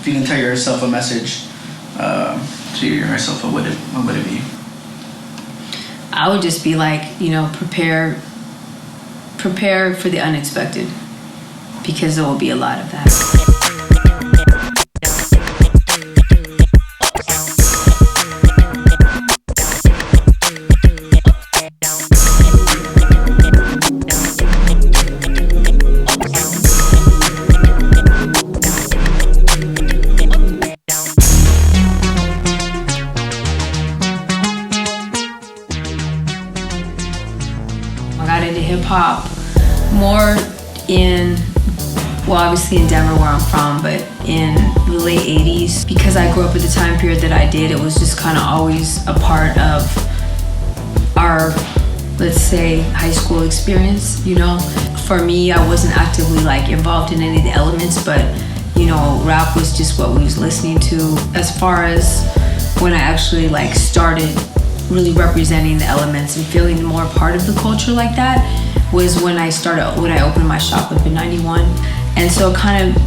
if you can tell yourself a message to yourself, what would it be? I would just be like, prepare for the unexpected, because there will be a lot of that. Hip-hop more obviously in Denver where I'm from, but in the late 80s, because I grew up at the time period that I did, it was just kind of always a part of our, let's say, high school experience, For me, I wasn't actively involved in any of the elements, but rap was just what we was listening to. As far as when I actually started really representing the elements and feeling more part of the culture like that was when I opened my shop up in 91. And so it kind of,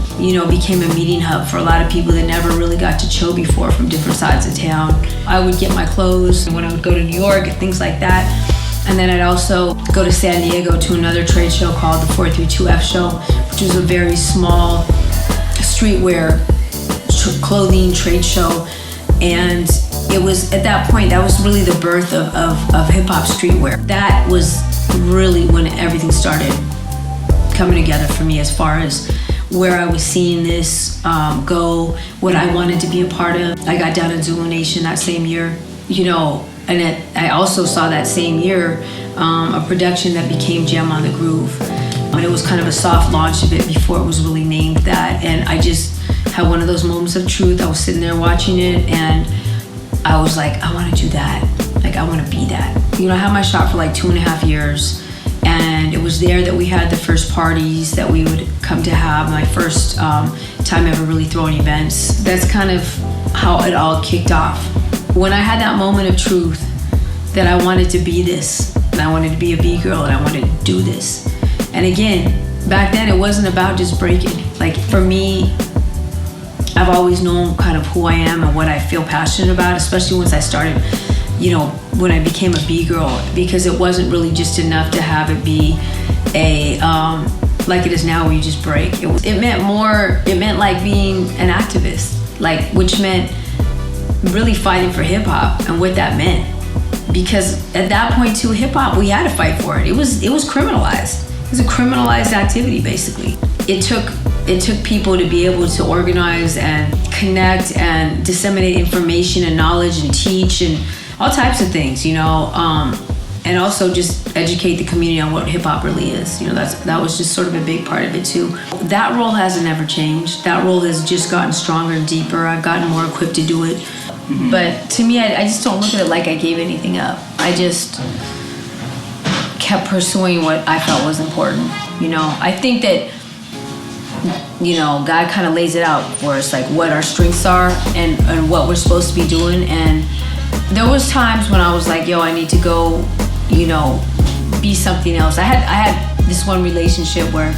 became a meeting hub for a lot of people that never really got to chill before from different sides of town. I would get my clothes when I would go to New York and things like that. And then I'd also go to San Diego to another trade show called the 432F show, which was a very small streetwear clothing trade show. And it was, at that point, that was really the birth of hip-hop streetwear. That was really when everything started coming together for me, as far as where I was seeing this go, what I wanted to be a part of. I got down in Zulu Nation that same year, and I also saw that same year a production that became Jam on the Groove. And it was kind of a soft launch of it before it was really named that. And I just had one of those moments of truth. I was sitting there watching it, and I was like, I want to do that. I want to be that. I had my shop for 2.5 years, and it was there that we had the first parties that we would come to have. My first time ever really throwing events. That's kind of how it all kicked off. When I had that moment of truth that I wanted to be this, and I wanted to be a b-girl, and I wanted to do this. And again, back then it wasn't about just breaking. For me, I've always known kind of who I am and what I feel passionate about, especially once I started, when I became a b-girl, because it wasn't really just enough to have it be a, like it is now where you just break. It meant more, it meant being an activist, which meant really fighting for hip hop and what that meant. Because at that point too, hip hop, we had to fight for it. It was criminalized. It was a criminalized activity, basically. It took people to be able to organize and connect and disseminate information and knowledge and teach and all types of things, and also just educate the community on what hip hop really is. That was just sort of a big part of it too. That role hasn't ever changed. That role has just gotten stronger and deeper. I've gotten more equipped to do it. Mm-hmm. But to me, I just don't look at it like I gave anything up. I just kept pursuing what I felt was important. I think that God kind of lays it out for us, what our strengths are and what we're supposed to be doing. And there was times when I was like, I need to go, be something else. I had this one relationship where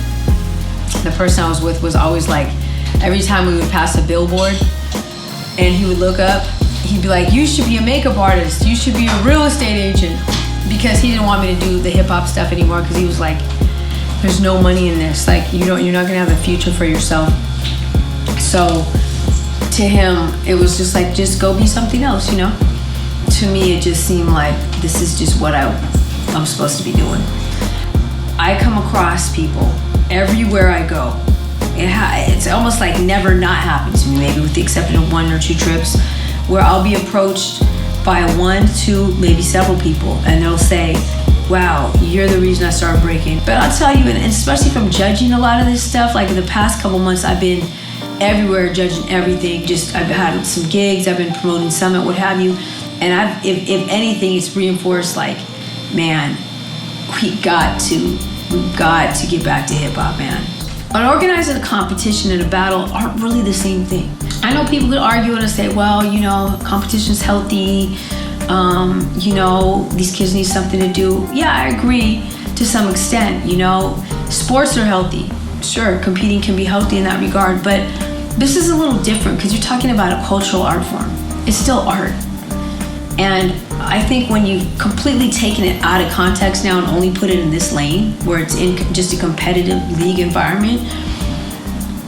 the person I was with was always every time we would pass a billboard and he would look up, he'd be like, you should be a makeup artist. You should be a real estate agent. Because he didn't want me to do the hip hop stuff anymore, because he was like, there's no money in this. You're not gonna have a future for yourself. So to him, it was just just go be something else, To me, it just seemed like this is just what I'm supposed to be doing. I come across people everywhere I go. It's almost never not happened to me, maybe with the exception of 1 or 2 trips, where I'll be approached by 1, 2, maybe several people, and they'll say, wow, you're the reason I started breaking. But I'll tell you, and especially from judging a lot of this stuff, in the past couple months, I've been everywhere judging everything. I've had some gigs, I've been promoting Summit, what have you. And if anything, it's reinforced man, we've got to get back to hip hop, man. An organizing a competition and a battle aren't really the same thing. I know people could argue and say, well, competition's healthy. These kids need something to do. Yeah, I agree to some extent. Sports are healthy. Sure, competing can be healthy in that regard, but This is a little different because you're talking about a cultural art form. It's still art. And I think when you've completely taken it out of context now and only put it in this lane, where it's in just a competitive league environment,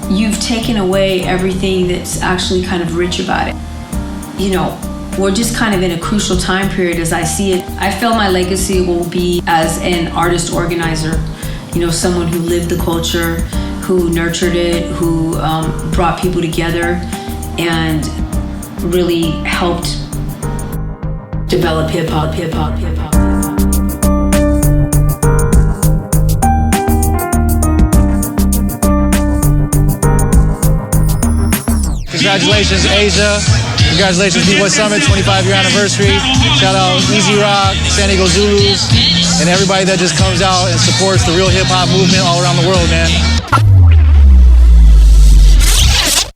you've taken away everything that's actually kind of rich about it. You know, we're just kind of in a crucial time period as I see it. I feel my legacy will be as an artist organizer, you know, someone who lived the culture, who nurtured it, who brought people together and really helped develop hip hop. Congratulations, Asia. Congratulations, B-Boy Summit, 25-year anniversary. Shout out Easy Rock, San Diego Zulus, and everybody that just comes out and supports the real hip hop movement all around the world, man.